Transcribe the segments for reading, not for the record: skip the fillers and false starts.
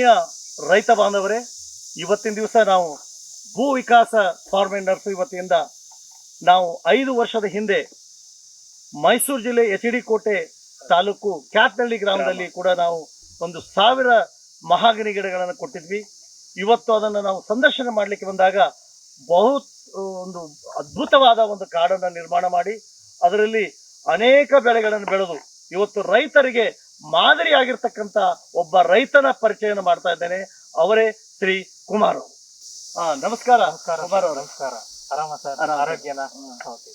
ಆತ್ಮೀಯ ರೈತ ಬಾಂಧವರೇ, ಇವತ್ತಿನ ದಿವಸ ನಾವು ಭೂ ವಿಕಾಸ ಫಾರ್ಮ್ ಅಂಡ್ ನರ್ಸರಿ ವತಿಯಿಂದ ನಾವು 5 ವರ್ಷದ ಹಿಂದೆ ಮೈಸೂರು ಜಿಲ್ಲೆ ಎಚ್.ಡಿ. ಕೋಟೆ ತಾಲೂಕು ಕ್ಯಾತ್ನಳ್ಳಿ ಗ್ರಾಮದಲ್ಲಿ ಕೂಡ ನಾವು 1,000 ಮಹಾಗನಿ ಗಿಡಗಳನ್ನು ಕೊಟ್ಟಿದ್ವಿ. ಇವತ್ತು ಅದನ್ನು ನಾವು ಸಂದರ್ಶನ ಮಾಡಲಿಕ್ಕೆ ಬಂದಾಗ ಒಂದು ಅದ್ಭುತವಾದ ಒಂದು ಕಾಡನ್ನು ನಿರ್ಮಾಣ ಮಾಡಿ ಅದರಲ್ಲಿ ಅನೇಕ ಬೆಳೆಗಳನ್ನು ಬೆಳೆದು ಇವತ್ತು ರೈತರಿಗೆ ಮಾದರಿಯಾಗಿರ್ತಕ್ಕಂಥ ಒಬ್ಬ ರೈತನ ಪರಿಚಯನ ಮಾಡ್ತಾ ಇದ್ದೇನೆ. ಅವರೇ ಶ್ರೀ ಕುಮಾರ್ ಅವರು. ನಮಸ್ಕಾರ ಕುಮಾರ್ ಅವರು. ನಮಸ್ಕಾರ. ಆರಾಮ ಸರ್? ಆರೋಗ್ಯನ?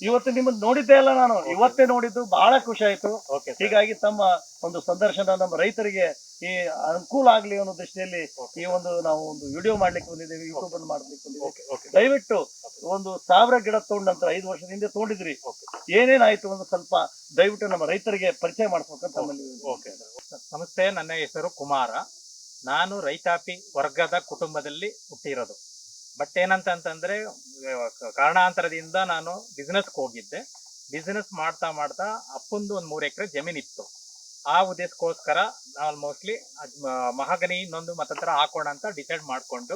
ಇವತ್ತು ನಿಮ್ಮನ್ನು ನೋಡಿದ್ದೆ ಅಲ್ಲ, ನಾನು ಇವತ್ತೇ ನೋಡಿದ್ದು, ಬಹಳ ಖುಷಿ ಆಯ್ತು. ಹೀಗಾಗಿ ತಮ್ಮ ಒಂದು ಸಂದರ್ಶನ ನಮ್ಮ ರೈತರಿಗೆ ಈ ಅನುಕೂಲ ಆಗ್ಲಿ ಅನ್ನೋ ದೃಷ್ಟಿಯಲ್ಲಿ ಈ ಒಂದು ನಾವು ಒಂದು ವಿಡಿಯೋ ಮಾಡ್ಲಿಕ್ಕೆ ಬಂದಿದ್ದೇವೆ, ಯೂಟ್ಯೂಬ್ ಅನ್ನು ಮಾಡ್ಲಿಕ್ಕೆ ಬಂದಿದ್ದೇವೆ. ದಯವಿಟ್ಟು 1,000 ಗಿಡ ತಗೊಂಡ ನಂತರ 5 ವರ್ಷದ ಹಿಂದೆ ತಗೊಂಡಿದ್ರಿ, ಏನೇನಾಯ್ತು ಒಂದು ಸ್ವಲ್ಪ ದಯವಿಟ್ಟು ನಮ್ಮ ರೈತರಿಗೆ ಪರಿಚಯ ಮಾಡ್ಬೇಕಂತ ತಮ್ಮಲ್ಲಿ. ನಮಸ್ತೆ, ನನ್ನ ಹೆಸರು ಕುಮಾರ. ನಾನು ರೈತಾಪಿ ವರ್ಗದ ಕುಟುಂಬದಲ್ಲಿ ಹುಟ್ಟಿರೋದು. ಬಟ್ ಏನಂತಂದ್ರೆ ಕಾರಣಾಂತರದಿಂದ ನಾನು ಬಿಸ್ನೆಸ್ಗೆ ಹೋಗಿದ್ದೆ. ಬಿಸ್ನೆಸ್ ಮಾಡ್ತಾ ಮಾಡ್ತಾ ಅಪ್ಪಂದು ಒಂದು 3 ಎಕರೆ ಜಮೀನಿತ್ತು. ಆ ಉದ್ದೇಶಕ್ಕೋಸ್ಕರ ನಾವು ಮೋಸ್ಟ್ಲಿ ಮಹಾಗನಿ ಇನ್ನೊಂದು ಮತ್ತಂತರ ಹಾಕೋಣ ಅಂತ ಡಿಸೈಡ್ ಮಾಡಿಕೊಂಡು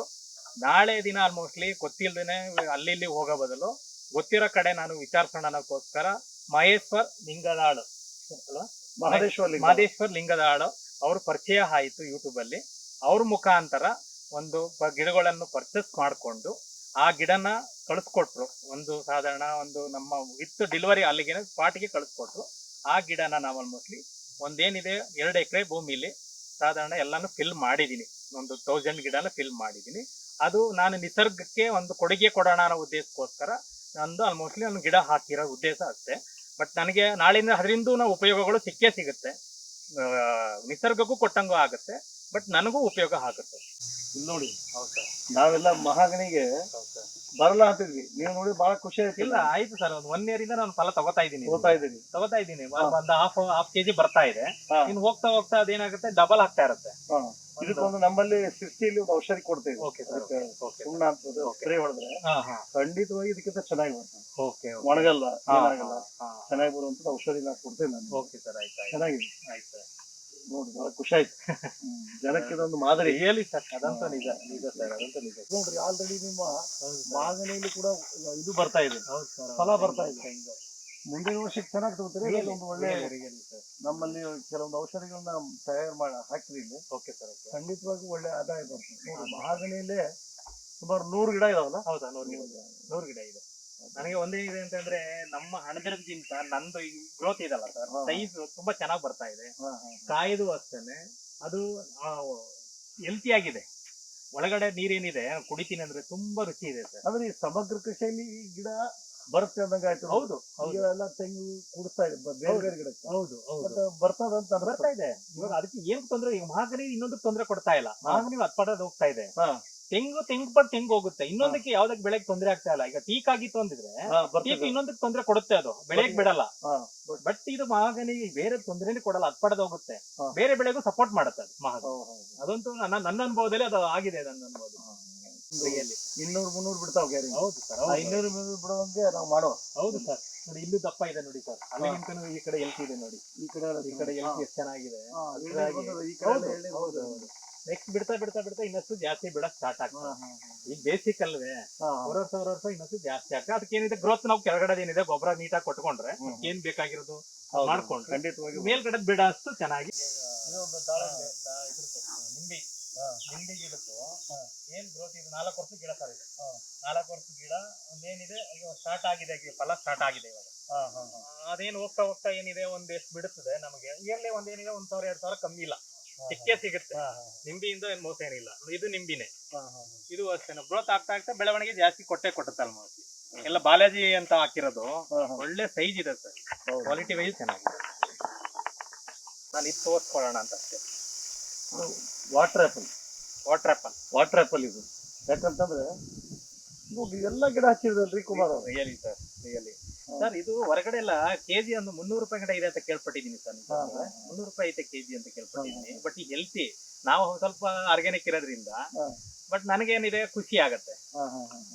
ನಾಳೆ ದಿನ ಆಲ್ಮೋಸ್ಟ್ಲಿ ಗೊತ್ತಿಲ್ದೇನೆ ಅಲ್ಲಿ ಹೋಗೋ ಬದಲು ಗೊತ್ತಿರೋ ಕಡೆ ನಾನು ವಿಚಾರಿಸೋಣ ಅನ್ನೋಕ್ಕೋಸ್ಕರ ಮಹೇಶ್ವರ್ ಲಿಂಗದಾಳು ಅಲ್ವಾ, ಮಹದೇಶ್ವರ್ ಲಿಂಗದಾಳು ಅವ್ರ ಪರಿಚಯ ಆಯಿತು ಯೂಟ್ಯೂಬಲ್ಲಿ. ಅವ್ರ ಮುಖಾಂತರ ಒಂದು ಗಿಡಗಳನ್ನು ಪರ್ಚೇಸ್ ಮಾಡಿಕೊಂಡು ಆ ಗಿಡನ ಕಳಿಸ್ಕೊಟ್ರು. ಒಂದು ಸಾಧಾರಣ ಒಂದು ನಮ್ಮ ವಿತ್ ಡೆಲಿವರಿ ಅಲ್ಲಿಗೆ ಸ್ಪಾಟಿಗೆ ಕಳಿಸ್ಕೊಟ್ರು. ಆ ಗಿಡನ ನಾವು ಆಲ್ಮೋಸ್ಟ್ಲಿ ಒಂದೇನಿದೆ 2 ಎಕರೆ ಭೂಮಿಲಿ ಸಾಧಾರಣ ಎಲ್ಲಾನು ಫಿಲ್ ಮಾಡಿದ್ದೀನಿ. ಒಂದು 1000 ಗಿಡನ ಫಿಲ್ ಮಾಡಿದ್ದೀನಿ. ಅದು ನಾನು ನಿಸರ್ಗಕ್ಕೆ ಒಂದು ಕೊಡುಗೆ ಕೊಡೋಣ ಅನ್ನೋ ಉದ್ದೇಶಕ್ಕೋಸ್ಕರ ನಂದು ಆಲ್ಮೋಸ್ಟ್ಲಿ ನಾನು ಗಿಡ ಹಾಕಿರೋ ಉದ್ದೇಶ ಅಷ್ಟೇ. ಬಟ್ ನನಗೆ ನಾಳಿಂದ ಅದರಿಂದ ಉಪಯೋಗಗಳು ಸಿಕ್ಕೇ ಸಿಗುತ್ತೆ. ನಿಸರ್ಗಕ್ಕೂ ಕೊಟ್ಟಂಗೂ ಆಗುತ್ತೆ, ಬಟ್ ನನಗೂ ಉಪಯೋಗ ಆಗುತ್ತೆ. ನೋಡಿ, ನಾವೆಲ್ಲ ಮಹಾಗನಿಗೆ ಬರಲ್ಲ ಅಂತಿದ್ವಿ, ನೀವು ನೋಡಿ ಬಹಳ ಖುಷಿ ಆಯ್ತು. ಇಲ್ಲ ಆಯ್ತು ಸರ್, ಒಂದು 1 ಇಯರ್ ಇಂದ ನಾನು ಫಲ ತಗೋತಾ ಇದ್ದೀನಿ. ಒಂದು ಹಾಫ್ ಕೆಜಿ ಬರ್ತಾ ಇದೆ. ಇನ್ನು ಹೋಗ್ತಾ ಹೋಗ್ತಾ ಅದೇನಾಗುತ್ತೆ, ಡಬಲ್ ಆಗ್ತಾ ಇರುತ್ತೆ. ಇದಕ್ಕೊಂದು ನಮ್ಮಲ್ಲಿ 60 ಒಂದು ಔಷಧಿ ಕೊಡ್ತೇವೆ, ಸುಣ್ಣ ಅಂತ ಸ್ಪ್ರೇ ಹೊಡೆದ್ರೆ ಖಂಡಿತವಾಗಿ ಇದಕ್ಕಿಂತ ಚೆನ್ನಾಗಿ ಬರ್ತದೆ. ಒಣಗಲ್ಲ, ಏನಾಗಲ್ಲ, ಚೆನ್ನಾಗಿ ಬರುವಂತ ಔಷಧಿ ನಾವು ಕೊಡ್ತೇವೆ ನಾನು. ಓಕೆ ಸರ್, ಆಯ್ತು, ಚೆನ್ನಾಗಿದೆ. ಆಯ್ತು ನೋಡಿ, ಬಹಳ ಖುಷಿ ಆಯ್ತು. ಜನಕ್ಕೆ ಇದೊಂದು ಮಾದರಿ. ಹೇಳಿ ಸರ್, ಅದಂತೂ ನಿಜ. ನಿಜ ಸರ್, ಅದಂತೂ ನಿಜ. ನೋಡ್ರಿ, ಆಲ್ರೆಡಿ ನಿಮ್ಮ ಮಹಾಗನಿಯಲ್ಲಿ ಕೂಡ ಇದು ಬರ್ತಾ ಇದೆ, ಫಲ ಬರ್ತಾ ಇದೆ. ಮುಂದಿನ ವರ್ಷಕ್ಕೆ ಚೆನ್ನಾಗಿ ತಗೋತಾರೆ. ಒಂದು ಒಳ್ಳೆ ನಮ್ಮಲ್ಲಿ ಕೆಲವೊಂದು ಔಷಧಿಗಳನ್ನ ತಯಾರು ಮಾಡಿ ಹಾಕಿದ್ರಿ ಇಲ್ಲಿ. ಓಕೆ ಸರ್, ಖಂಡಿತವಾಗಿ ಒಳ್ಳೆ ಆದಾಯ ಬರ್ತದೆ. ಮಹಾಗನಿಯಲ್ಲೇ ಸುಮಾರು 100 ಗಿಡ ಇದಾವಲ್ಲ? ಹೌದಾ, 100 ಗಿಡ ಇದೆ. ನನಗೆ ಒಂದೇನಿದೆ ಅಂತಂದ್ರೆ, ನಮ್ಮ ಹಣದಿರಕ್ಕಿಂತ ನಂದು ಗ್ರೋತ್ ಇದಲ್ಲ ಸರ್, ಸೈಜ್ ತುಂಬಾ ಚೆನ್ನಾಗಿ ಬರ್ತಾ ಇದೆ. ಕಾಯ್ದು ಅಷ್ಟೇನೆ, ಅದು ಹೆಲ್ತಿ ಆಗಿದೆ. ಒಳಗಡೆ ನೀರೇನಿದೆ ಕುಡಿತೀನಿ ಅಂದ್ರೆ ತುಂಬಾ ರುಚಿ ಇದೆ ಸರ್. ಅಂದ್ರೆ ಈ ಸಮಗ್ರ ಕೃಷಿಯಲ್ಲಿ ಈ ಗಿಡ ಬರುತ್ತೆ ಅಂದಂಗ ಆಯ್ತು. ಹೌದು, ಎಲ್ಲ ತೆಂಗು ಕುಡಿಸ್ತಾ ಇದೆ ಬೇರೆ ಬೇರೆ ಗಿಡಕ್ಕೆ. ಹೌದು, ಬರ್ತದಂತ ಬರ್ತಾ ಇದೆ. ಇವಾಗ ಅದಕ್ಕೆ ಏನ್ ತೊಂದ್ರೆ, ಈಗ ಮಹಾಗನಿ ಇನ್ನೊಂದು ತೊಂದರೆ ಕೊಡ್ತಾ ಇಲ್ಲ. ಮಹಾಗನಿ ಅತ್ಪಡೋದು ಹೋಗ್ತಾ ಇದೆ. ತೆಂಗು ಹೋಗುತ್ತೆ, ಇನ್ನೊಂದಕ್ಕೆ ಯಾವ್ದಕ್ಕೆ ಬೆಳೆಗೆ ತೊಂದರೆ ಆಗ್ತಾ ಇಲ್ಲ. ಈಗ ಟೀಕ್ ಆಗಿತ್ತು ಅಂದಿದ್ರೆ ಟೀಕ್ ಇನ್ನೊಂದಕ್ಕೆ ತೊಂದರೆ ಕೊಡುತ್ತೆ, ಅದು ಬೆಳೆಗೆ ಬಿಡಲ್ಲ. ಬಟ್ ಇದು ಮಹಾಗನಿ ಬೇರೆ ತೊಂದರೆನೇ ಕೊಡಲ್ಲ, ಅತ್ಪಡೋದು ಹೋಗುತ್ತೆ, ಬೇರೆ ಬೆಳೆಗೂ ಸಪೋರ್ಟ್ ಮಾಡುತ್ತೆ ಅದು ಮಹಾಗನಿ. ಅದಂತೂ ನನ್ನ ಅನುಭವದಲ್ಲಿ ಅದು ಆಗಿದೆ. ನನ್ನ ಅನುಭವದಲ್ಲಿ 200-300 ಬಿಡ್ತಾವ. ಹೌದು ಸರ್, 200-300 ಬಿಡುವಂಗೆ ನಾವು ಮಾಡೋ. ಹೌದು ಸರ್. ನೋಡಿ, ಇಲ್ಲೂ ದಪ್ಪ ಇದೆ ನೋಡಿ ಸರ್, ಅಲ್ಲಿಗಿಂತ ಈ ಕಡೆ ಎಲ್ತಿ ಇದೆ ನೋಡಿ. ಈ ಕಡೆ ಎಲ್ತಿ ಎಷ್ಟು ಚೆನ್ನಾಗಿದೆ. ನೆಕ್ಸ್ಟ್ ಬಿಡ್ತಾ ಇನ್ನಷ್ಟು ಜಾಸ್ತಿ ಬಿಡಕ್ ಸ್ಟಾರ್ಟ್ ಆಗ್ತದೆ. ಈಗ ಬೇಸಿಕ್ ಅಲ್ವೇ, ವರ್ಷ ಇನ್ನಷ್ಟು ಜಾಸ್ತಿ ಆಗ್ತದೆ. ಅದಕ್ಕೆ ಏನಿದೆ, ಗ್ರೋತ್ ನಾವು ಕೆಳಗಡೆ ಏನಿದೆ ಗೊಬ್ಬರ ನೀಟಾಗಿ ಕೊಟ್ಕೊಂಡ್ರೆ ಏನ್ ಬೇಕಾಗಿರೋದು ಮಾಡ್ಕೊಂಡ್ರೆ ಖಂಡಿತವಾಗಿ ಮೇಲ್ಗಡೆ ಬಿಡ ಅಷ್ಟು ಚೆನ್ನಾಗಿ. ನಿಂಬೆ ಗಿಡದ್ದು ಏನ್ ಗ್ರೋತ್ ಇದೆ, 4 ವರ್ಷ ಗಿಡ ಸರ್ ಇದೆ. 4 ವರ್ಷ ಗಿಡ ಒಂದೇನಿದೆ, ಸ್ಟಾರ್ಟ್ ಆಗಿದೆ, ಫಲ ಸ್ಟಾರ್ಟ್ ಆಗಿದೆ ಇವಾಗ. ಅದೇನು ಹೋಗ್ತಾ ಏನಿದೆ, ಎಷ್ಟು ಬಿಡುತ್ತದೆ ನಮಗೆ ಇಯರ್ಲಿ ಒಂದೇನಿದೆ 1,000-2,000 ಕಮ್ಮಿ ಇಲ್ಲ, ಸಿಕ್ಕೇ ಸಿಗುತ್ತೆ. ನಿಂಬಿಯಿಂದ ಏನ್ ಮೋಸ ಏನಿಲ್ಲ. ಇದು ನಿಂಬಿನೇ, ಇದು ಅಷ್ಟೇ. ಗ್ರೋತ್ ಆಗ್ತಾ ಬೆಳವಣಿಗೆ ಜಾಸ್ತಿ ಕೊಟ್ಟುತ್ತೆ ಆಲ್ಮೋಸ್ಟ್. ಎಲ್ಲ ಬಾಲಾಜಿ ಅಂತ ಹಾಕಿರೋದು, ಒಳ್ಳೆ ಸೈಜ್ ಇದೆ ಸರ್, ಕ್ವಾಲಿಟಿ ವೈಸ್ ಚೆನ್ನಾಗಿದೆ. ನಾನು ಇದು ತೋರಿಸ್ಕೊಳ್ಳೋಣ ಅಂತ ಅಷ್ಟೇ. ವಾಟರ್ ಆಪಲ್ ಇದು ಯಾಕಂತಂದ್ರೆ ನೋಡಿ, ಎಲ್ಲ ಗಿಡ ಹಚ್ಚಿದ್ರಲ್ರಿ ಕುಮಾರ್. ರಿಯಲಿ ಸರ್, ಇದು ಹೊರಗಡೆ ಎಲ್ಲ ಕೆಜಿ ಒಂದು 300 ರೂಪಾಯಿ ಗಿಡ ಇದೆ ಅಂತ ಕೇಳ್ಪಟ್ಟಿದ್ದೀನಿ ಸರ್. 300 ರೂಪಾಯಿ ಐತೆ ಕೆಜಿ ಅಂತ ಕೇಳ್ಪಟ್ಟಿದ್ದೀನಿ. ಬಟ್ ಈ ಹೆಲ್ತಿ, ನಾವು ಸ್ವಲ್ಪ ಆರ್ಗ್ಯಾನಿಕ್ ಇರೋದ್ರಿಂದ ಬಟ್ ನನಗೇನಿದೆ, ಖುಷಿ ಆಗತ್ತೆ.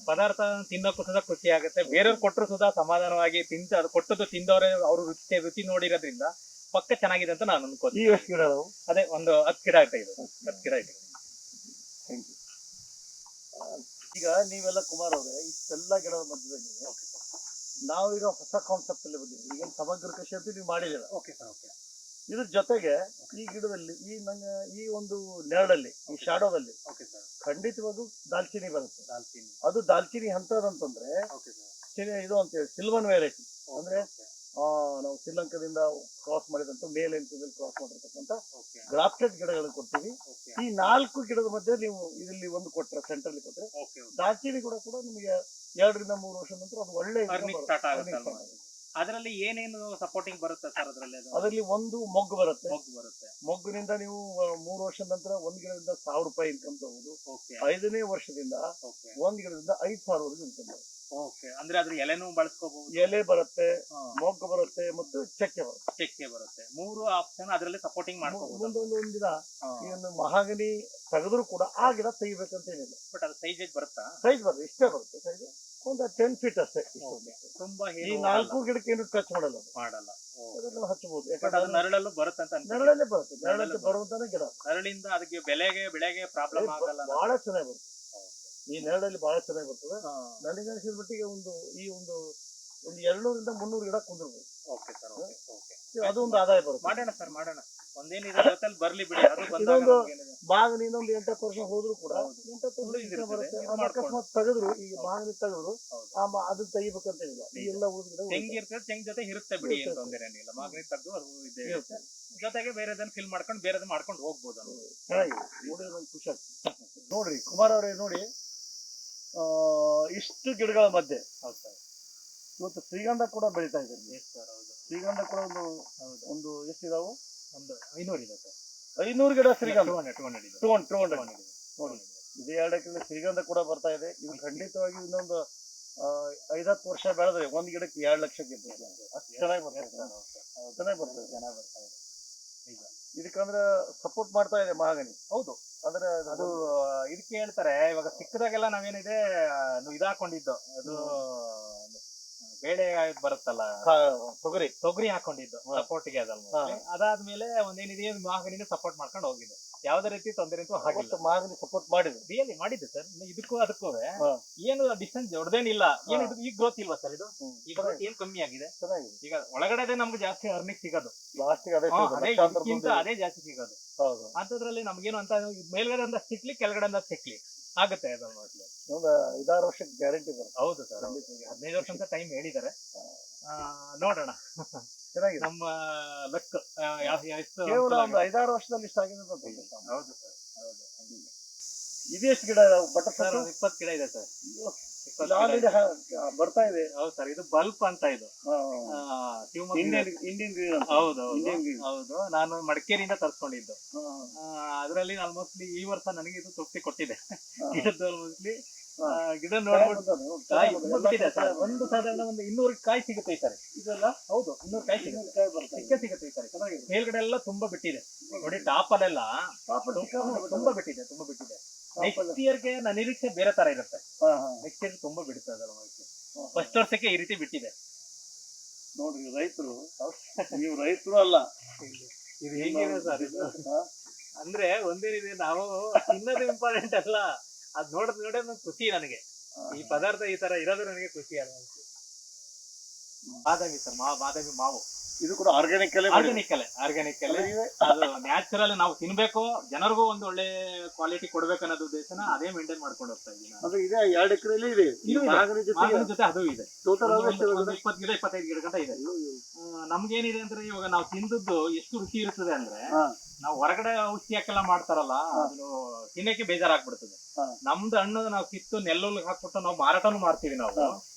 ಪದಾರ್ಥ ತಿನ್ನೋಕ್ಕೂ ಸುಧಾ ಖುಷಿ ಆಗುತ್ತೆ. ಬೇರೆಯವ್ರು ಕೊಟ್ಟರು ಸುಧಾ ಸಮಾಧಾನವಾಗಿ ಅದು ಕೊಟ್ಟದ್ದು ತಿಂದವ್ರೆ ಅವರು ರುಚಿ ನೋಡಿರೋದ್ರಿಂದ ಪಕ್ಕ ಚೆನ್ನಾಗಿದೆ ಅಂತ ನಾನು ಅನ್ಕೋತೀನಿ. ಎಷ್ಟು ಗಿಡ? ಅದೇ ಒಂದು 10 ಗಿಡ ಐತೆ. ಇದು 10 ಗಿಡ ಐತೆ. Thank you. ಈಗ ನೀವೆಲ್ಲ ಕುಮಾರ್ ಅವರೇ ಇಷ್ಟೆಲ್ಲ ಗಿಡದ ಮಧ್ಯದಲ್ಲಿ ನಾವೀಗ ಹೊಸ ಕಾನ್ಸೆಪ್ಟ್ ಅಲ್ಲಿ ಬಂದಿದ್ದೀವಿ. ಈಗ ಸಮಗ್ರ ಕೃಷಿ ಅಂತ ನೀವು ಮಾಡಿದಿರ. Okay sir, okay. ಇದ್ರ ಜೊತೆಗೆ ಈ ಗಿಡದಲ್ಲಿ ಈ ಒಂದು ನೆರಳಲ್ಲಿ ಈ ಶಾಡೋದಲ್ಲಿ ಓಕೆ ಸರ್. ಖಂಡಿತವಾಗೂ ದಾಲ್ಚಿನಿ ಬರುತ್ತೆ. ದಾಲ್ಚಿನ್ನಿ. ಅದು ದಾಲ್ಚಿನಿ ಹಂತದಂತಂದ್ರೆ ಓಕೆ ಸರ್. ಇದು ಅಂತೇಳಿ ಸಿಲ್ವನ್ ವೆರೈಟಿ. ಅಂದ್ರೆ ನಾವು ಶ್ರೀಲಂಕಾದಿಂದ ಕ್ರಾಸ್ ಮಾಡಿದಂತ ಮೇಲ್ ಅಂಡ್ ಫಿಮೇಲ್ ಕ್ರಾಸ್ ಮಾಡಿರ್ತಕ್ಕಂಥ ಓಕೆ. ಗ್ರಾಫ್ಟೆಡ್ ಗಿಡಗಳನ್ನು ಕೊಡ್ತೀವಿ. ಓಕೆ. ಈ 4 ಗಿಡದ ಮಧ್ಯೆ ನೀವು ಇದರಲ್ಲಿ ಒಂದು ಕೊಟ್ಟರೆ ಸೆಂಟ್ರಲ್ಲಿ ಕೊಟ್ಟರೆ ಓಕೆ. ದಾಲ್ಚಿನಿ ಕೂಡ ನಿಮಗೆ 2 ರಿಂದ 3 ವರ್ಷದ ನಂತರ ಅದು ಒಳ್ಳೆ ಅರ್ನಿಂಗ್ ಸ್ಟಾರ್ಟ್ ಆಗುತ್ತೆ. ಅದರಲ್ಲಿ ಏನೇನು ಸಪೋರ್ಟಿಂಗ್ ಬರುತ್ತೆ ಸರ್? ಅದರಲ್ಲಿ ಒಂದು ಮೊಗ್ಗು ಬರುತ್ತೆ. ಮೊಗ್ಗು ಬರುತ್ತೆ. ಮೊಗ್ಗಿನಿಂದ ನೀವು 3 ವರ್ಷದ ನಂತರ ಒಂದು ಗಿಡದಿಂದ 1000 ರೂಪಾಯಿ ಇನ್ಕಮ್ ತಗೋಬಹುದು. ಓಕೆ. 5ನೇ ವರ್ಷದಿಂದ ಓಕೆ. ಒಂದು ಗಿಡದಿಂದ 5000 ವರೆಗೂ ಇನ್ಕಮ್ ಬರುತ್ತೆ. ಓಕೆ. ಅಂದ್ರೆ ಅದ್ರ ಎಲೆನೂ ಬಳಸ್ಕೋಬಹುದು. ಎಲೆ ಬರುತ್ತೆ, ಮೊಗ್ಗು ಬರುತ್ತೆ ಮತ್ತು ಚಕ್ಕೆ ಬರುತ್ತೆ. ಚೆಕ್ಕೆ ಬರುತ್ತೆ. 3 ಆಪ್ಷನ್ ಅದರಲ್ಲಿ ಸಪೋರ್ಟಿಂಗ್ ಮಾಡ್ಕೋಬಹುದು. ಒಂದ್ ದಿನ ಈ ಒಂದು ಮಹಾಗನಿ ತೆಗೆದ್ರು ಕೂಡ ಆ ಗಿಡ ತೆಗಿಬೇಕಂತ ಏನಿಲ್ಲ. ಬಟ್ ಅದು ಸೈಜ್ ಬರುತ್ತಾ? ಸೈಜ್ ಬರುತ್ತೆ, ಇಷ್ಟೇ ಬರುತ್ತೆ ಸೈಜ್. ಒಂದು 10 ಫೀಟ್ ಅಷ್ಟೇ. ತುಂಬಾ ಈ 4 ಗಿಡಕ್ಕೆ ಏನು ಟಚ್ ಮಾಡಲ್ಲ. ಅದನ್ನು ಹಚ್ಚಬಹುದು. ಯಾಕಂದ್ರೆ ನರಳಲ್ಲೂ ಬರುತ್ತೆ ಅಂತ. ನೆರಳಲ್ಲೇ ಬರುತ್ತೆ. ನೆರಳಲ್ಲಿ ಬರುವಂತಾನೆ ಗಿಡ. ನರಳಿಂದ ಅದಕ್ಕೆ ಬೆಳೆಗೆ ಪ್ರಾಬ್ಲಮ್ ಆಗಲ್ಲ. ಬಹಳ ಚೆನ್ನಾಗಿ ಬರುತ್ತೆ. ಈ ನೆರಳಲ್ಲಿ ಬಹಳ ಚೆನ್ನಾಗಿ ಬರ್ತದೆ. ನನಗೆ ಅನಿಸಿದ ಮಟ್ಟಿಗೆ ಒಂದು 200 ರಿಂದ 300 ಗಿಡ ಕುಂದಿರ್ಬೋದು. Okay sir, okay, okay. ಅದು ಒಂದು ಆದಾಯ ಬರುತ್ತೆ. ಮಾಡೋಣ ಸರ್, ಮಾಡೋಣ. ಒಂದೇನಿದೆ ಜೊತೆಲಿ ಬರ್ಲಿ ಬಿಡಿ. ಅದು ಇದೊಂದು ಮಾಗನಿ ಇನ್ನೊಂದು 8 ವರ್ಷ ಹೋದ್ರು ಕೂಡ 8 ವರ್ಷ ಬರುತ್ತೆ. ಅಕಸ್ಮಾತ್ ತೆಗೆದ್ರು, ಈಗ ಮಾಗನಿ ತೆಗೆದ್ರು ಅದು ತೆಗಿಬೇಕಂತ ಇಲ್ಲ. ಈ ಎಲ್ಲ ಗಿಡ ತೆಂಗ್ ಇರ್ತದೆ, ತೆಂಗ್ ಜೊತೆ ಇರುತ್ತೆ ಬಿಡಿ, ಏನು ತೊಂದರೆ ಏನಿಲ್ಲ. ಮಾಗನಿ ತೆಗೆದು ಅದು ಇದೆ ಇರುತ್ತೆ. ಜೊತೆಗೆ ಬೇರೆದನ್ನ ಫಿಲ್ ಮಾಡ್ಕೊಂಡು ಬೇರೆದ್ ಮಾಡ್ಕೊಂಡು ಹೋಗ್ಬೋದು. ಚೆನ್ನಾಗಿದೆ ನೋಡಿ, ನಂಗೆ ಖುಷಿ ಆಗ್ತದೆ. ನೋಡ್ರಿ ಕುಮಾರ್ ಅವರೇ, ನೋಡಿ ಇಷ್ಟು ಗಿಡಗಳ ಮಧ್ಯೆ ಇವತ್ತು ಶ್ರೀಗಂಧ ಕೂಡ ಬೆಳೀತಾ ಇದ್ದಾರೆ. ಶ್ರೀಗಂಧ ಕೂಡ ಒಂದು ಎಷ್ಟಿದಾವು? ಒಂದು 500 ಇದೆ ಸರ್. 500 ಗಿಡ ಶ್ರೀಗಂಧ. 200 ನೋಡಿ. ಇದೇ 2 ಎಕರೆ ಶ್ರೀಗಂಧ ಕೂಡ ಬರ್ತಾ ಇದೆ. ಇದು ಖಂಡಿತವಾಗಿ ಇನ್ನೊಂದು 5-10 ವರ್ಷ ಬೆಳೆದ್ರೆ ಒಂದ್ ಗಿಡಕ್ಕೆ 2 ಲಕ್ಷಕ್ಕೆ ಅಷ್ಟು ಚೆನ್ನಾಗಿ ಬರ್ತದೆ. ಚೆನ್ನಾಗಿ ಬರ್ತಾ ಇದೆ. ಇದಕ್ಕಂದ್ರೆ ಸಪೋರ್ಟ್ ಮಾಡ್ತಾ ಇದೆ ಮಹಾಗನಿ. ಹೌದು, ಅಂದ್ರೆ ಅದು ಇದಕ್ಕೆ ಹೇಳ್ತಾರೆ, ಇವಾಗ ಸಿಕ್ಕದಾಗೆಲ್ಲ ನಾವೇನಿದೆ ಇದಾಕೊಂಡಿದ್ದು, ಅದು ಬೇಳೆ ಬರುತ್ತಲ್ಲ, ತೊಗರಿ ಹಾಕೊಂಡಿದ್ದು ಸಪೋರ್ಟ್ಗೆ. ಅದಾದ್ಮೇಲೆ ಒಂದೇನಿದೆ ಮಹಾಗನಿನ ಸಪೋರ್ಟ್ ಮಾಡ್ಕೊಂಡು ಹೋಗಿದೆ. ಯಾವ್ದೇ ರೀತಿ ತೊಂದರೆ ಅಂತೂ ಹಾಗಿಲ್ಲ. ಮಹಾಗನಿ ಸಪೋರ್ಟ್ ಮಾಡಿದೆ, ರಿಯಲಿ ಮಾಡಿದೆ ಸರ್. ಇದಕ್ಕೂ ಅದಕ್ಕೂ ಏನು ಡಿಸ್ಟೆನ್ಸ್ ದೊಡ್ಡದೇನಿಲ್ಲ. ಏನು ಈ ಗ್ರೋತ್ ಇಲ್ವಾ ಸರ್? ಇದು ಈ ಗ್ರೋತ್ ಏನ್ ಕಮ್ಮಿ ಆಗಿದೆ? ಈಗ ಒಳಗಡೆ ನಮ್ಗೆ ಜಾಸ್ತಿ ಅರ್ನಿಂಗ್ ಸಿಗೋದು, ಅದೇ ಜಾಸ್ತಿ ಸಿಗೋದು. ಅಂತದ್ರಲ್ಲಿ ನಮ್ಗೇನು ಅಂತ ಮೇಲ್ಗಡೆ ಅಂತ ಸಿಕ್ಲಿ, ಕೆಳಗಡೆ ಅಂತ ಸಿಕ್ಲಿ ಆಗುತ್ತೆ. ಅದನ್ನು 5-6 ವರ್ಷಕ್ಕೆ ಗ್ಯಾರಂಟಿ ಬರುತ್ತೆ. ಹೌದು ಸರ್, 15 ವರ್ಷ ಅಂತ ಟೈಮ್ ಹೇಳಿದ್ದಾರೆ. ನೋಡೋಣ. ಚೆನ್ನಾಗಿದೆ ನಮ್ಮ ಲಕ್ ಕೇವಲ ಒಂದು 5-6 ವರ್ಷದಲ್ಲಿ ಇಷ್ಟ ಆಗಿದೆ. ಹೌದು ಸರ್, ಹೌದು. ಇದೆಷ್ಟು ಗಿಡ? ಬಟರ್ 20 ಗಿಡ ಇದೆ ಸರ್. ಆಲ್ರೆಡಿ ಬರ್ತಾ ಇದೆ. ಹೌದು ಸರ್, ಇದು ಬಲ್ಪ್ ಅಂತ. ಇದು ಇಂಡಿಯನ್. ಹೌದು ಹೌದು. ನಾನು ಮಡಿಕೇರಿಯಿಂದ ತರಿಸ್ಕೊಂಡಿದ್ದು. ಅದರಲ್ಲಿ ಆಲ್ಮೋಸ್ಟ್ಲಿ ಈ ವರ್ಷ ನನಗೆ ಇದು ತೃಪ್ತಿ ಕೊಟ್ಟಿದೆ. ಗಿಡದ್ದು ಆಲ್ಮೋಸ್ಟ್ಲಿ ಗಿಡ ನೋಡ್ಬಿಟ್ಟು ಒಂದು ಸಾಧಾರಣ ಒಂದು 200 ಕಾಯಿ ಸಿಗುತ್ತೆ ಈ ಸರಿ. ಇದೆಲ್ಲ ಹೌದು, 200 ಕಾಯಿ ಸಿಗುತ್ತೆ ಈ ಸರಿ. ಮೇಲ್ಗಡೆ ಎಲ್ಲ ತುಂಬಾ ಬಿಟ್ಟಿದೆ ನೋಡಿ. ಟಾಪ್ ಅಲ್ಲೆಲ್ಲ ತುಂಬಾ ಬಿಟ್ಟಿದೆ. ನೆಕ್ಸ್ಟ್ ಇಯರ್ಗೆ ನನ್ನ ನಿರೀಕ್ಷೆ ಬೇರೆ ತರ ಇರುತ್ತೆ. ನೆಕ್ಸ್ಟ್ ಇಯರ್ ತುಂಬಾ ಬಿಡುತ್ತೆ ಅದಲ್ಲ. ಫಸ್ಟ್ ವರ್ಷಕ್ಕೆ ಈ ರೀತಿ ಬಿಟ್ಟಿದೆ ನೋಡ್ರಿ. ರೈತರು ನೀವು ರೈತರು ಅಲ್ಲ. ಇದು ಹೇಗಿದೆ ಸರ್? ಇದು ಅಂದ್ರೆ ಒಂದೇನಿದೆ, ನಾವು ತಿನ್ನೋದು ಇಂಪಾರ್ಟೆಂಟ್ ಅಲ್ಲ, ಅದ್ ನೋಡೋದ್ ಖುಷಿ ನನಗೆ. ಈ ಪದಾರ್ಥ ಈ ತರ ಇರೋದು ನನಗೆ ಖುಷಿ ಅಲ್ಲ. ಬಾದಾಮಿ ಸರ್, ಬಾದಾಮಿ ಮಾವು. ಇದು ಕೂಡ ಆರ್ಗ್ಯಾನಿಕ್ ಅಲ್ಲೇ. ಅದು ನ್ಯಾಚುರಲ್. ನಾವು ತಿನ್ಬೇಕು, ಜನರಿಗೂ ಒಂದು ಒಳ್ಳೆ ಕ್ವಾಲಿಟಿ ಕೊಡ್ಬೇಕು ಅನ್ನೋದು ಉದ್ದೇಶನ ಅದೇ ಮೇಂಟೈನ್ ಮಾಡ್ಕೊಂಡು ಹೋಗ್ತಾ ಇದ್ದೀನಿ. ಅದು ಇದೆ 2 ಎಕರೆಯಲ್ಲಿ ಇದೆ. ಜೊತೆ ಅದು ಇದೆ. ಟೋಟಲ್ 20 ಗಿಡ 25 ಗಿಡ ಗಂಟ ಇದೆ. ನಮ್ಗೇನಿದೆ ಅಂದ್ರೆ, ಇವಾಗ ನಾವು ತಿಂದದ್ದು ಎಷ್ಟು ರುಚಿ ಇರ್ತದೆ ಅಂದ್ರೆ, ನಾವು ಹೊರಗಡೆ ಔಷಧಿ ಹಾಕೆಲ್ಲ ಮಾಡ್ತಾರಲ್ಲ, ಅದು ತಿನ್ನಕ್ಕೆ ಬೇಜಾರಾಗ್ಬಿಡ್ತದೆ. ನಮ್ದು ಹಣ್ಣು ನಾವು ಕಿತ್ತು ನೆಲ್ಲುಲ್ಗೆ ಹಾಕ್ಬಿಟ್ಟು ನಾವು ಮಾರಾಟನೂ ಮಾಡ್ತೀವಿ. ನಾವು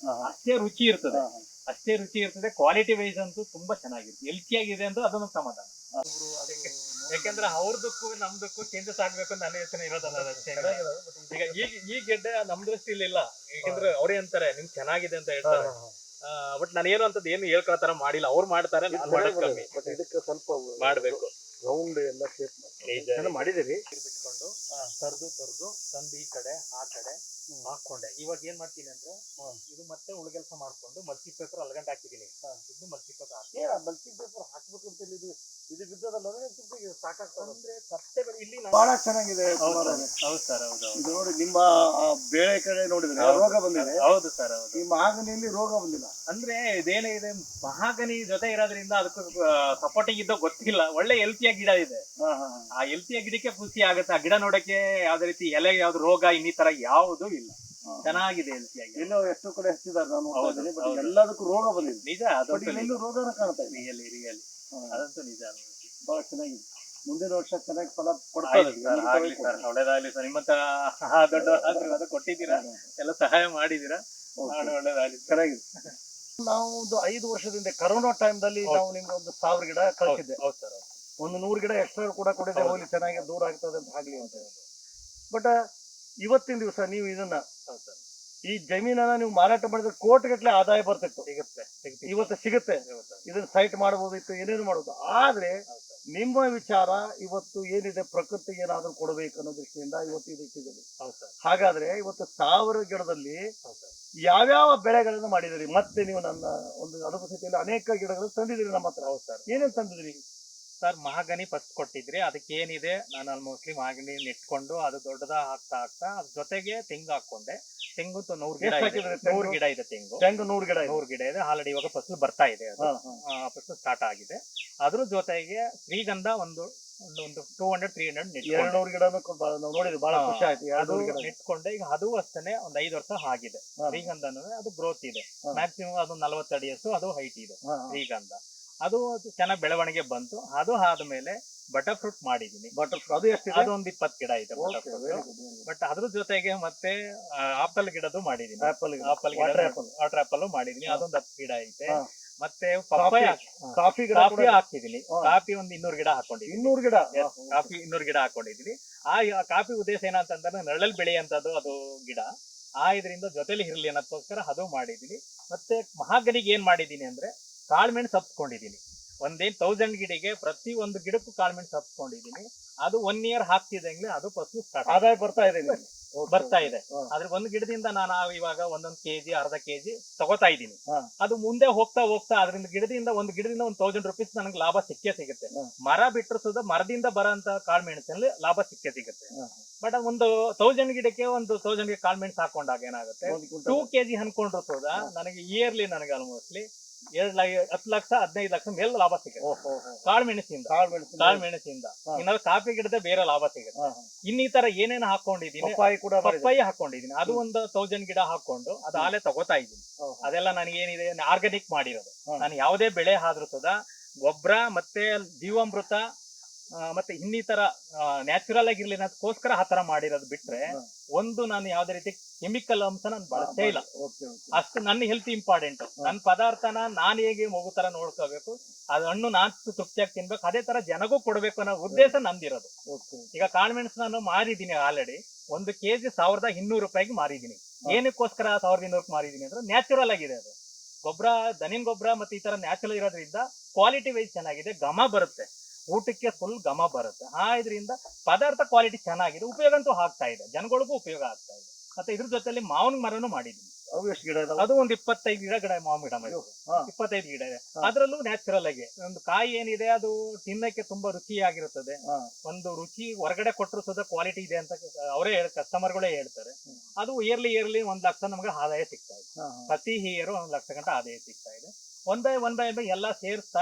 ಅಷ್ಟೇ ರುಚಿ ಇರ್ತದೆ. ಕ್ವಾಲಿಟಿ ವೈಸ್ ಅಂತೂ ತುಂಬಾ ಚೆನ್ನಾಗಿರುತ್ತೆ, ಹೆಲ್ತಿಯಾಗಿದೆ ಅಂತ ಅದೊಂದು ಸಮಾಧಾನ. ಯಾಕಂದ್ರೆ ಅವ್ರದಕ್ಕೂ ನಮ್ದಕ್ಕೂ ಚೇಂಜಸ್ ಆಗ್ಬೇಕು ಅಂತ ನನ್ನ ಯೋಚನೆ ಇರೋದಲ್ಲ ಅಷ್ಟೇ. ಈಗ ಈ ಗೆಡ್ಡೆ ನಮ್ ದೃಷ್ಟಿಲಿ ಇಲ್ಲ, ಯಾಕಂದ್ರೆ ಅವ್ರೇ ಅಂತಾರೆ ನಿಮ್ ಚೆನ್ನಾಗಿದೆ ಅಂತ ಹೇಳ್ತಾರೆ. ಬಟ್ ನಾನೇನು ಅಂತದ್ ಏನು ಹೇಳ್ಕೊಳತರ ಮಾಡಿಲ್ಲ. ಅವ್ರು ಮಾಡ್ತಾರೆ, ಕಮ್ಮಿ. ಇದಕ್ಕೆ ಸ್ವಲ್ಪ ಮಾಡ್ಬೇಕು. ರೌಂಡ್ ಎಲ್ಲ ಶೇಪ್ ಮಾಡಿದಿರಿ. ಬಿಟ್ಕೊಂಡು ತರ್ದು ತಂದು ಈ ಕಡೆ ಆ ಕಡೆ ಹಾಕೊಂಡೆ. ಇವಾಗ ಏನ್ ಮಾಡ್ತೀನಿ ಅಂದ್ರೆ, ಇದು ಮತ್ತೆ ಉಳ್ಗೆಲ್ಸ ಮಾಡ್ಕೊಂಡು ಮಲ್ಚಿ ಪೇಪರ್ ಅಲ್ಗಂಟ್ ಹಾಕಿದೀನಿ. ಇದು ಮಲ್ಚಿ ಪೇಪರ್ ಮಲ್ಚಿ ಪೇಪರ್ ಹಾಕ್ಬೇಕು ಅಂತ ಇದು ಬಿದ್ದದಲ್ಲ ಸಾಕಾಗ್ತದೆ ಅಂದ್ರೆ ಸಸ್ತೆ ಬೆಳೆ ಇಲ್ಲಿ ಬಹಳ ಚೆನ್ನಾಗಿದೆ ಕುಮಾರ್ ಅವರೇ. ಹೌದು ಸರ್ ಹೌದು ಇದು ನೋಡಿ ನಿಮ್ಮ ಆ ಬೇಳೆ ಕಡೆ ನೋಡಿದ್ರೆ ರೋಗ ಬಂದಿದೆ. ಹೌದು ಸರ್ ಹೌದು. ಈ ಮಹಾಗನಿಯಲ್ಲಿ ರೋಗ ಬಂದಿಲ್ಲ. ಅಂದ್ರೆ ಇದೇನಿದೆ ಮಹಾಗನಿ ಜೊತೆ ಇರೋದ್ರಿಂದ ಅದಕ್ಕೂ ಸಪೋರ್ಟಿಂಗ್ ಇದ್ದೋ ಗೊತ್ತಿಲ್ಲ. ಒಳ್ಳೆ ಹೆಲ್ತಿಯ ಗಿಡ ಇದೆ. ಆ ಹೆಲ್ತಿಯ ಗಿಡಕ್ಕೆ ಖುಷಿ ಆಗುತ್ತೆ. ಆ ಗಿಡ ನೋಡಕ್ಕೆ ಯಾವ್ದೇ ರೀತಿ ಎಲೆ ಯಾವ್ದು ರೋಗ ಇನ್ನಿತರ ಯಾವುದು ಇಲ್ಲ. ಚೆನ್ನಾಗಿದೆ ಹೆಲ್ತಿಯಾಗಿ. ಎಲ್ಲೋ ಎಷ್ಟು ಕಡೆ ಹಚ್ಚಿದ್ದಾರೆ ನಾನು ನೋಡ್ತಾ ಹೌದು, ಇದ್ದೀನಿ. ಹೌದು. ಬಟ್ ಎಲ್ಲದಕ್ಕೂ ರೋಗ ಬಂದಿದೆ. ನಿಜ ಬಟ್ ಅದಂತೂ ಇಲ್ಲೆಲ್ಲೂ ರೋಗನ ಕಾಣ್ತಾ ಇದೆ. ರಿಯಲಿ ಅದಂತೂ ನಿಜ. ಬಹಳ ಚೆನ್ನಾಗಿದೆ. ಮುಂದಿನ ವರ್ಷ ಚೆನ್ನಾಗಿ ಫಲ ಆಗ್ಲಿ ಕೊಡ್ತಾರೆ. ಸರ್ ಒಳ್ಳೇದಾಗ್ಲಿ ಸರ್. ನಿಮ್ಮಂತ ದೊಡ್ಡ ಆಶೀರ್ವಾದ ಕೊಟ್ಟಿದ್ದೀರಾ, ಎಲ್ಲ ಸಹಾಯ ಮಾಡಿದೀರಾ. ಒಳ್ಳೇದಾಗ್ಲಿ ಚೆನ್ನಾಗಿದೆ. ನಾವು ಒಂದು 5 ವರ್ಷದಿಂದ ಕರೋನಾ ಟೈಮ್ದಲ್ಲಿ ನಾವು ನಿಮ್ಗೆ ಒಂದು 1000 ಗಿಡ ಕಳಿಸಿದ್ದೆ. ಹೌದು ಸರ್. ಒಂದು 100 ಗಿಡ ಎಕ್ಸ್ಟ್ರಾ ಕೂಡ ಕೊಡಿದೆ. ಹೌದು. ಹೋಗ್ಲಿ ಚೆನ್ನಾಗಿ ದೂರ ಆಗ್ತದೆ ಅಂತ ಆಗ್ಲಿ ಅಂತ. ಬಟ್ ಇವತ್ತಿನ ದಿವಸ ನೀವು ಇದನ್ನ ಹೌದು ಸರ್. ಈ ಜಮೀನನ್ನ ನೀವು ಮಾರಾಟ ಮಾಡಿದ್ರೆ ಕೋಟಿಗಟ್ಟಲೆ ಆದಾಯ ಬರ್ತಿತ್ತು. ಸಿಗುತ್ತೆ ಇವತ್ತು ಸಿಗುತ್ತೆ. ಇದನ್ನ ಸೈಟ್ ಮಾಡಬಹುದಿತ್ತು, ಏನೇನು ಮಾಡಬಹುದು. ಆದ್ರೆ ನಿಮ್ಮ ವಿಚಾರ ಇವತ್ತು ಏನಿದೆ, ಪ್ರಕೃತಿಗೆ ಏನಾದ್ರೂ ಕೊಡಬೇಕು ಅನ್ನೋ ದೃಷ್ಟಿಯಿಂದ ಇವತ್ತು ಇದಕ್ಕಿದ್ದೀರಿ. ಹೌದು ಸರ್. ಹಾಗಾದ್ರೆ ಇವತ್ತು 1000 ಗಿಡದಲ್ಲಿ ಹೌದು ಸರ್. ಯಾವ್ಯಾವ ಬೆಳೆಗಳನ್ನ ಮಾಡಿದಿರಿ? ಮತ್ತೆ ನೀವು ನನ್ನ ಒಂದು ಅನುಪಸ್ಥಿತಿಯಲ್ಲಿ ಅನೇಕ ಗಿಡಗಳು ತಂದಿದ್ದೀರಿ ನಮ್ಮ ಹತ್ರ. ಹೌದು ಸರ್. ಏನೇನ್ ತಂದಿದ್ರಿ ಸರ್? ಮಹಾಗನಿ ಫಸ್ಟ್ ಕೊಟ್ಟಿದ್ರಿ. ಅದಕ್ಕೆ ಏನಿದೆ, ನಾನು ಆಲ್ಮೋಸ್ಟ್ಲಿ ಮಹಾಗನಿ ನೆಟ್ಕೊಂಡು ಅದು ದೊಡ್ಡದ ಆಗ್ತಾ ಅದ್ರ ಜೊತೆಗೆ ತೆಂಗು ಹಾಕೊಂಡೆ. ತೆಂಗು 100 ಗಿಡ ಎಷ್ಟು ಇದೆ. ಹಾಕಿದ್ರಿ ತೆಂಗು? 100 ಗಿಡ ಇದೆ ತೆಂಗು. 100 ಗಿಡ ಇದೆ. 100 ಗಿಡ ಇದೆ. ಆಲ್ರೆಡಿ ಇವಾಗ ಫಸಲು ಬರ್ತಾ ಇದೆ. ಅದು ಫಸಲು ಸ್ಟಾರ್ಟ್ ಆಗಿದೆ. ಅದ್ರ ಜೊತೆಗೆ ಶ್ರೀಗಂಧ ಒಂದು 200-300 ನೆಟ್ಕೊಂಡೆ. 200 ಗಿಡನು ನಾವು ನೋಡಿದ್ವಿ. ಬಹಳ ಖುಷಿ ಆಯ್ತು. ಅದು 200 ಗಿಡ ನೆಟ್ಕೊಂಡೆ. ಈಗ ಅದು ಅಷ್ಟೇ ಒಂದು 5 ವರ್ಷ ಆಗಿದೆ. ಶ್ರೀಗಂಧನೂ ಅದು ಗ್ರೋತ್ ಇದೆ. ಹಾ. ಮ್ಯಾಕ್ಸಿಮಮ್ ಅದು 40 ಅಡಿಯಷ್ಟು ಅದು ಹೈಟ್ ಇದೆ ಹಾ. ಶ್ರೀಗಂಧ. ಅದು ಚೆನ್ನಾಗಿ ಬೆಳವಣಿಗೆ ಬಂತು. ಅದು ಆದ್ಮೇಲೆ ಬಟರ್ ಫ್ರೂಟ್ ಮಾಡಿದೀನಿ. ಬಟರ್ ಅದು ಎಷ್ಟಿದೆ? ಅದು ಒಂದು 20 ಗಿಡ ಇದೆ ಬಟರ್ ಫ್ರೂಟ್. ಬಟ್ ಅದ್ರ ಜೊತೆಗೆ ಮತ್ತೆ ಆಪಲ್ ಗಿಡದು ಮಾಡಿದೀನಿ. ಆಪಲ್ ವಾಟರ್ ಆಪಲ್ ಮಾಡಿದೀನಿ. ಅದೊಂದು 10 ಗಿಡ ಐತೆ. ಹಾ. ಮತ್ತೆ ಪಪ್ಪಾಯ, ಕಾಫಿ ಗಿಡ ಕಾಫಿ ಹಾಕಿದೀನಿ. ಹಾ. ಕಾಫಿ ಒಂದು 200 ಗಿಡ ಹಾಕೊಂಡಿದ್ದೀನಿ. 200 ಗಿಡ. ಕಾಫಿ 200 ಗಿಡ ಹಾಕೊಂಡಿದೀನಿ. ಆ ಕಾಫಿ ಉದ್ದೇಶ ಏನಂತಂದ್ರೆ ನೆರಳಲ್ಲಿ ಬೆಳೆಯಂತದ್ದು ಅದು ಗಿಡ. ಇದರಿಂದ ಜೊತೆಲಿ ಇರ್ಲಿ ಅನ್ನೋದಕ್ಕೋಸ್ಕರ ಅದು ಮಾಡಿದೀನಿ. ಮತ್ತೆ ಮಹಾಗನಿಗೆ ಏನ್ ಮಾಡಿದೀನಿ ಅಂದ್ರೆ ಕಾಳ್ಮೆಣಸು ಹಬ್ಸ್ಕೊಂಡಿದೀನಿ. 1000 ಗಿಡಕ್ಕೆ ಪ್ರತಿ ಒಂದು ಗಿಡಕ್ಕೂ ಕಾಳ್ಮೆಣಸು ಹಬ್ಸ್ಕೊಂಡಿದೀನಿ. ಅದು 1 ಇಯರ್ ಹಾಕ್ತಿದಂಗ್ಲೆ ಅದು ಫಸಲು ಸ್ಟಾರ್ಟ್ ಆದಾಯ ಬರ್ತಾ ಇದೆ. ಬರ್ತಾ ಇದೆ. ಆದ್ರೆ ಒಂದು ಗಿಡದಿಂದ ನಾನು ಇವಾಗ 1 ಕೆಜಿ ಅರ್ಧ ಕೆಜಿ ತಗೋತಾ ಇದ್ದೀನಿ. ಅದು ಮುಂದೆ ಹೋಗ್ತಾ ಅದರಿಂದ ಗಿಡದಿಂದ ಒಂದು 1000 ರೂಪೀಸ್ ನನಗೆ ಲಾಭ ಸಿಕ್ಕೇ ಸಿಗುತ್ತೆ. ಮರ ಬಿಟ್ಟರು ಸುದ ಮರದಿಂದ ಬರೋಂತ ಕಾಳ್ಮೆಣಸಲ್ಲಿ ಲಾಭ ಸಿಕ್ಕೇ ಸಿಗುತ್ತೆ. ಬಟ್ ಒಂದು 1000 ಗಿಡಕ್ಕೆ ಒಂದು 1000 ಗೆ ಕಾಳ್ಮೆಣಸು ಹಾಕೊಂಡಾಗ ಏನಾಗುತ್ತೆ, 2 ಕೆಜಿ ಅನ್ಕೊಂಡ್ರು ಸುದ ನನಗೆ ಇಯರ್ಲಿ ನನಗೆ ಆಲ್ಮೋಸ್ಟ್ಲಿ 10 ಲಕ್ಷ 15 ಲಕ್ಷ ಮೇಲೆ ಲಾಭ ಸಿಗುತ್ತೆ ಕಾಳ್ಮೆಣಸಿಂದ. ಇನ್ನಾದ್ರೂ ಕಾಫಿ ಗಿಡದ ಬೇರೆ ಲಾಭ ಸಿಗುತ್ತೆ. ಇನ್ನು ಈ ತರ ಏನೇನು ಹಾಕೊಂಡಿದೀನಿ, ಪಪ್ಪಾಯಿ ಹಾಕೊಂಡಿದೀನಿ. ಅದು ಒಂದು 1000 ಗಿಡ ಹಾಕೊಂಡು ಅದು ಆಲೆ ತಗೋತಾ ಇದ್ದೀನಿ. ಅದೆಲ್ಲ ನನಗೆ ಏನಿದೆ ಆರ್ಗಾನಿಕ್ ಮಾಡಿರೋದು. ನಾನು ಯಾವುದೇ ಬೆಳೆ ಆದ್ರೂ ಸುದ ಗೊಬ್ಬರ ಮತ್ತೆ ಜೀವಾಮೃತ ಮತ್ತೆ ಇನ್ನಿತರ ನ್ಯಾಚುರಲ್ ಆಗಿರ್ಲಿ ಅನ್ನೋದಕ್ಕೋಸ್ಕರ ಆ ತರ ಮಾಡಿರೋದು ಬಿಟ್ರೆ ಒಂದು ನಾನು ಯಾವ್ದೇ ರೀತಿ ಕೆಮಿಕಲ್ ಅಂಶ ನಾನು ಬಳಸೇ ಇಲ್ಲ. ಅಷ್ಟು ನನ್ನ ಹೆಲ್ತ್ ಇಂಪಾರ್ಟೆಂಟ್. ನನ್ನ ಪದಾರ್ಥನ ನಾನು ಹೇಗೆ ಮಗು ತರ ನೋಡ್ಕೋಬೇಕು, ಅದು ಹಣ್ಣು ನಾನ್ ತೃಪ್ತಿಯಾಗಿ ತಿನ್ಬೇಕು, ಅದೇ ತರ ಜನಗೂ ಕೊಡ್ಬೇಕು ಅನ್ನೋ ಉದ್ದೇಶ ನಂದಿರೋದು. ಈಗ ಕಾಳ್ಮೆಣಸು ನಾನು ಮಾರಿದ್ದೀನಿ ಆಲ್ರೆಡಿ. 1 ಕೆಜಿ 1200 ರೂಪಾಯಿಗೆ ಮಾರಿದ್ದೀನಿ. ಏನಕ್ಕೋಸ್ಕರ 1200 ಮಾರಿದ್ದೀನಿ ಅಂದ್ರೆ ನ್ಯಾಚುರಲ್ ಆಗಿದೆ ಅದು ಗೊಬ್ಬರ. ದನಿನ್ ಗೊಬ್ಬರ ಮತ್ತೆ ಈ ತರ ನ್ಯಾಚುರಲ್ ಇರೋದ್ರಿಂದ ಕ್ವಾಲಿಟಿ ವೈಸ್ ಚೆನ್ನಾಗಿದೆ, ಘಮ ಬರುತ್ತೆ, ಊಟಕ್ಕೆ ಫುಲ್ ಘಮ ಬರುತ್ತೆ. ಇದರಿಂದ ಪದಾರ್ಥ ಕ್ವಾಲಿಟಿ ಚೆನ್ನಾಗಿದೆ, ಉಪಯೋಗ ಅಂತೂ ಆಗ್ತಾ ಇದೆ, ಜನಗಳಿಗೂ ಉಪಯೋಗ ಆಗ್ತಾ ಇದೆ. ಮತ್ತೆ ಇದ್ರ ಜೊತೆಲಿ ಮಾವಿನ ಮರನು ಮಾಡಿದೀನಿ. ಅದು ಒಂದು 25 ಗಿಡ ಮಾವಿನ ಗಿಡ ಮಾಡಿ 25 ಗಿಡ ಇದೆ. ಅದ್ರಲ್ಲೂ ನ್ಯಾಚುರಲ್ ಆಗಿ ಒಂದು ಕಾಯಿ ಏನಿದೆ ಅದು ತಿನ್ನಕ್ಕೆ ತುಂಬಾ ರುಚಿಯಾಗಿರುತ್ತದೆ. ಒಂದು ರುಚಿ ಹೊರಗಡೆ ಕೊಟ್ಟರು ಸುದ ಕ್ವಾಲಿಟಿ ಇದೆ ಅಂತ ಅವರೇ ಕಸ್ಟಮರ್ಗಳೇ ಹೇಳ್ತಾರೆ. ಅದು ಇಯರ್ಲಿ 1 ಲಕ್ಷ ನಮ್ಗೆ ಆದಾಯ ಸಿಗ್ತಾ ಇದೆ. ಪ್ರತಿ ಇಯರ್ 1 ಲಕ್ಷ ಗಂಟೆ ಆದಾಯ ಸಿಗ್ತಾ ಇದೆ. ಒನ್ ಬೈ ಎಲ್ಲ ಸೇರಿಸ್ತಾ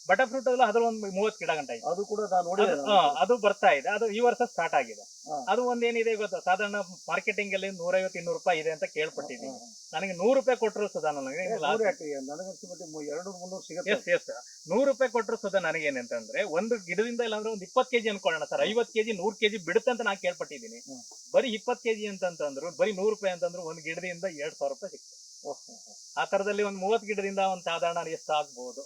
ಬಟರ್ ಫ್ರೂಟ್ ಎಲ್ಲ ಅದ್ರ ಒಂದು 30 ಗಿಡ ಗಂಟ ಇದೆ. ಅದು ಕೂಡ ನಾನು ನೋಡಿದೆ. ಅದು ಬರ್ತಾ ಇದೆ. ಅದು ಈ ವರ್ಷ ಸ್ಟಾರ್ಟ್ ಆಗಿದೆ. ಅದು ಒಂದೇನಿದೆ ಗೊತ್ತಾ, ಸಾಧಾರಣ ಮಾರ್ಕೆಟಿಂಗ್ ಅಲ್ಲಿ 150-200 ರೂಪಾಯಿ ಇದೆ ಅಂತ ಕೇಳ್ಪಟ್ಟಿದ್ದೀನಿ. ನನಗೆ 100 ರೂಪಾಯಿ ಕೊಟ್ಟರು ಸುಧಾ ನನಗೆ 200-300 ಸಿಗುತ್ತೆ. 100 ರೂಪಾಯಿ ಕೊಟ್ಟರು ಸುಧಾ ನನಗೇನಂತಂದ್ರೆ ಒಂದು ಗಿಡದಿಂದ ಇಲ್ಲಾಂದ್ರೆ ಒಂದು 20 ಕೆಜಿ ಅನ್ಕೊಳ್ಳೋಣ ಸರ್, 50 ಕೆಜಿ 100 ಕೆಜಿ ಬಿಡುತ್ತೆ ಅಂತ ನಾನು ಕೇಳ್ಪಟ್ಟಿದ್ದೀನಿ. ಬರೀ 20 ಕೆಜಿ ಅಂತಂದ್ರು ಬರೀ 100 ರೂಪಾಯಿ ಅಂತಂದ್ರು ಒಂದು ಗಿಡದಿಂದ 2000 ರೂಪಾಯಿ ಸಿಗ್ತದೆ. ಆ ತರದಲ್ಲಿ ಒಂದು 30 ಗಿಡದಿಂದ ಒಂದು ಸಾಧಾರಣ ಎಷ್ಟು ಆಗ್ಬಹುದು,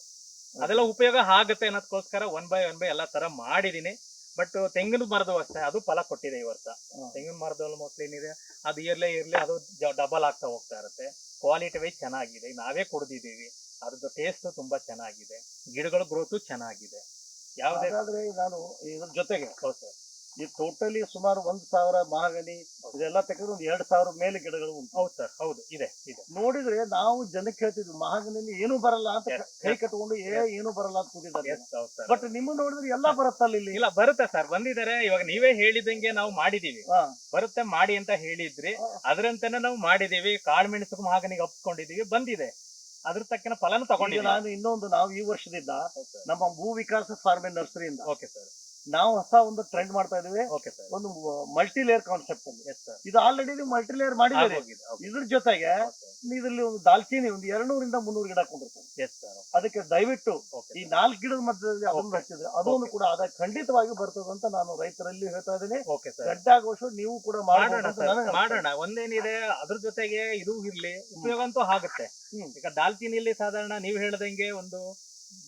ಅದೆಲ್ಲ ಉಪಯೋಗ ಆಗುತ್ತೆ ಅನ್ನೋದಕ್ಕೋಸ್ಕರ 1 ಬೈ ಎಲ್ಲಾ ತರ ಮಾಡಿದೀನಿ. ಬಟ್ ತೆಂಗಿನ ಮರದ ಅಷ್ಟೇ ಅದು ಫಲ ಕೊಟ್ಟಿದೆ ಈ ವರ್ಷ. ತೆಂಗಿನ ಮರದಲ್ಲಿ ಮೋಸ್ಟ್ಲಿ ಏನಿದೆ ಅದು ಇರ್ಲಿ ಅದು ಡಬಲ್ ಆಗ್ತಾ ಹೋಗ್ತಾ ಇರುತ್ತೆ. ಕ್ವಾಲಿಟಿ ವೈಸ್ ಚೆನ್ನಾಗಿದೆ, ನಾವೇ ಕುಡಿದಿದ್ದೀವಿ, ಅದ್ರದ್ದು ಟೇಸ್ಟ್ ತುಂಬಾ ಚೆನ್ನಾಗಿದೆ, ಗಿಡಗಳ ಗ್ರೋತ್ ಚೆನ್ನಾಗಿದೆ. ಯಾವುದೇ ನಾನು ಇದ್ರ ಜೊತೆಗೆ ಈ ಟೋಟಲಿ ಸುಮಾರು 1,000 ಮಹಾಗನಿ ಇದೆಲ್ಲ ತೆಗೆದು ಒಂದು 2,000 ಮೇಲೆ ಗಿಡಗಳು ಉಂಟು. ಹೌದು ಸರ್, ಹೌದು, ಇದೆ ಇದೆ. ನೋಡಿದ್ರೆ ನಾವು ಜನಕ್ಕೆ ಹೇಳ್ತಿದ್ವಿ ಮಹಾಗನಿಯಲ್ಲಿ ಏನು ಬರಲ್ಲ ಅಂತ, Yes, ಕೈ yes. ಕಟ್ಕೊಂಡು ಏನು ಬರಲ್ಲ ಅಂತ ಕೂತಿದ್ದಾರೆ. Yes, ಹೌದು ಸರ್. ಬಟ್ ನಿಮ್ಮ ನೋಡಿದ್ರೆ ಎಲ್ಲಾ ಬರುತ್ತಲ್ಲ ಇಲ್ಲಿ. ಇಲ್ಲ, ಬರುತ್ತೆ ಸರ್, ಬಂದಿದ್ದಾರೆ. ಇವಾಗ ನೀವೇ ಹೇಳಿದಂಗೆ ನಾವು ಮಾಡಿದೀವಿ. ಹಾ. ಬರುತ್ತೆ ಮಾಡಿ ಅಂತ ಹೇಳಿದ್ರಿ, ಅದರಂತೆನೆ ನಾವು ಮಾಡಿದೀವಿ. ಕಾಳುಮೆಣಸು ಮಹಾಗನಿಗೆ ಒಪ್ಕೊಂಡಿದೀವಿ, ಬಂದಿದೆ. ಅದ್ರ ತಕ್ಕನ ಫಲನು ಈಗ ತಗೊಂಡಿದ್ದೀವಿ. ನಾನು ಇನ್ನೊಂದು, ನಾವು ಈ ವರ್ಷದಿಂದ ನಮ್ಮ ಭೂ ವಿಕಾಸ ಫಾರ್ಮ್ ಅಂಡ್ ನರ್ಸರಿಯಿಂದ ಓಕೆ ಸರ್, ನಾವು ಹೊಸ ಒಂದು ಟ್ರೆಂಡ್ ಮಾಡ್ತಾ ಇದೀವಿ. Okay sir. ಒಂದು ಮಲ್ಟಿ ಲೇಯರ್ ಕಾನ್ಸೆಪ್ಟ್ ಅಲ್ಲಿ. ಎಸ್ ಸರ್, ಇದು ಆಲ್ರೆಡಿ ನೀವು ಮಲ್ಟಿ ಲೇಯರ್ ಮಾಡಿದ್ದೀರಿ. ಆಗೋಗಿದೆ. ಓಕೆ. ಇದ್ರ ಜೊತೆಗೆ ಇದರಲ್ಲಿ ಒಂದು ದಾಲ್ಚಿನಿ ಒಂದು 200 ರಿಂದ 300 ಗಿಡ ಹಾಕೊಂಡಿರ್ತಾರೆ. ಎಸ್ ಸರ್, ಅದಕ್ಕೆ ದಯವಿಟ್ಟು ಓಕೆ. ಈ 4 ಗಿಡದ ಮಧ್ಯದಲ್ಲಿ ಅದನ್ನು ಹಚ್ಚಿದ್ರೆ ಅದೊಂದು ಕೂಡ ಆದಾಯ ಖಂಡಿತವಾಗಿ ಬರ್ತದೆ ಅಂತ ನಾನು ರೈತರಲ್ಲಿ ಹೇಳ್ತಾ ಇದ್ದೀನಿ. ಓಕೆ ಸರ್, ಗಡ್ಡಾಗುವಷ್ಟು ನೀವು ಕೂಡ ಮಾಡೋಣ ಮಾಡೋಣ ಅಂತ ಸರ್, ನನಗೆ ಅನ್ಸುತ್ತೆ. ಮಾಡೋಣ. ಒಂದೇನಿದೆ, ಅದ್ರ ಜೊತೆಗೆ ಇದು ಇರ್ಲಿ, ಉಪಯೋಗ ಅಂತೂ ಆಗುತ್ತೆ. ಹ್ಮ್. ಈಗ ದಾಲ್ಚಿನಿಯಲ್ಲಿ ಸಾಧಾರಣ ನೀವು ಹೇಳ್ದಂಗೆ ಒಂದು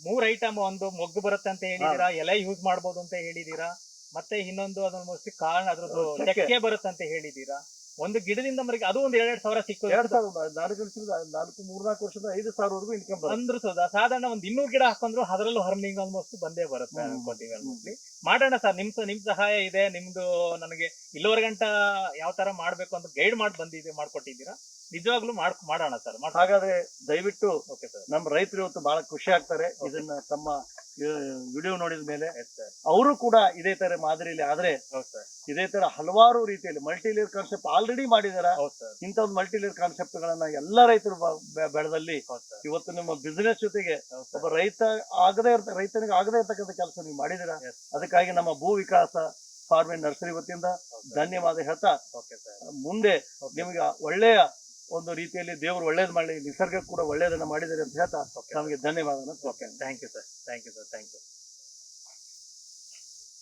3 ಐಟಮ್, ಒಂದು ಮೊಗ್ಗು ಬರುತ್ತೆ ಅಂತ ಹೇಳಿದೀರಾ, ಎಲೆ ಯೂಸ್ ಮಾಡ್ಬೋದು ಅಂತ ಹೇಳಿದೀರಾ, ಮತ್ತೆ ಇನ್ನೊಂದು ಅದನ್ನ ಮೋಸ್ಟ್ಲಿ ಕಾರಣ ಅದ್ರದ್ದು ಚಕ್ಕೆ. ಚಕ್ಕೆ ಬರುತ್ತೆ ಅಂತ ಹೇಳಿದೀರಾ. ಒಂದು ಗಿಡದಿಂದ ಮರಿಗೆ ಅದು ಒಂದು 2,000 ಸಾವಿರ ಸಿಕ್ಕೋದು 3-4 ವರ್ಷದ 5,000 ಇನ್ಕಮ್ ಬರುತ್ತೆ. ಅಂದ್ರೂ ಸಾಧಾರಣ ಒಂದು 200 ಗಿಡ ಹಾಕೊಂಡ್ರು ಅದರಲ್ಲೂ ಹರ್ನಿಂಗ್ ಆಲ್ಮೋಸ್ಟ್ ಬಂದೇ ಬರುತ್ತೆ ಹ್ಮ್. ಅನ್ಕೊಂತೀವಿ ಆಲ್ಮೋಸ್ಟ್ಲಿ. ಮಾಡೋಣ ಸರ್, ನಿಮ್ ಸಹಾಯ ಇದೆ. ನಿಮ್ದು ನನಗೆ ಇಲ್ಲಿವರೆಗಂಟ ಯಾವ ತರ ಮಾಡ್ಬೇಕು ಅಂತ ಗೈಡ್ ಮಾಡ್ಕೊಟ್ಟಿದ್ದೀರಾ. ನಿಜವಾಗ್ಲೂ ಮಾಡೋಣ ಸರ್, ಹಾಗಾದ್ರೆ ದಯವಿಟ್ಟು ಓಕೆ ಸರ್. ನಮ್ಮ ರೈತರು ಇವತ್ತು ಬಹಳ ಖುಷಿ ಆಗ್ತಾರೆ ಇದನ್ನ ತಮ್ಮ ವಿಡಿಯೋ ನೋಡಿದ ಮೇಲೆ. ಎಸ್ ಸರ್, ಅವರು ಕೂಡ ಇದೇ ತರ ಮಾದರಿಯಲ್ಲಿ ಆದ್ರೆ ಹೌದು ಸರ್, ಇದೇ ತರ ಹಲವಾರು ರೀತಿಯಲ್ಲಿ ಮಲ್ಟಿ ಲೇಯರ್ ಕಾನ್ಸೆಪ್ಟ್ ಆಲ್ರೆಡಿ ಮಾಡಿದಾರ. ಹೌದು ಸರ್, ಇಂಥ ಒಂದು ಮಲ್ಟಿ ಲೇಯರ್ ಕಾನ್ಸೆಪ್ಟ್ ಗಳನ್ನ ಎಲ್ಲಾ ರೈತರು ಬೆಳೆದಲ್ಲಿ ಹೌದು ಸರ್, ಇವತ್ತು ನಿಮ್ಮ ಬಿಸಿನೆಸ್ ಜೊತೆಗೆ ಹೌದು ಒಬ್ಬ ಸರ್. ರೈತನಿಗೆ ಆಗದೇ ಇರ್ತಕ್ಕಂಥ ಕೆಲಸ ನೀವು ಮಾಡಿದಿರಾ. Yes. ಅದಕ್ಕಾಗಿ ನಮ್ಮ ಭೂ ವಿಕಾಸ ಫಾರ್ಮ್ ಅಂಡ್ ನರ್ಸರಿ ವತಿಯಿಂದ ಹೌದು ಸರ್. ಧನ್ಯವಾದ ಹೇಳ್ತಾ, ಓಕೆ ಸರ್, ಮುಂದೆ ಓಕೆ. ನಿಮಗೆ ಒಳ್ಳೆಯ ಒಂದು ರೀತಿಯಲ್ಲಿ ದೇವರು ಒಳ್ಳೇದು ಮಾಡಲಿ, ನಿಸರ್ಗ ಕೂಡ ಒಳ್ಳೆಯದನ್ನ ಮಾಡಿದ್ದಾರೆ ಅಂತ ಹೇಳ್ತಾ ಓಕೆ. ನಮಗೆ ಧನ್ಯವಾದ. Okay, thank you sir, thank you sir, thank you.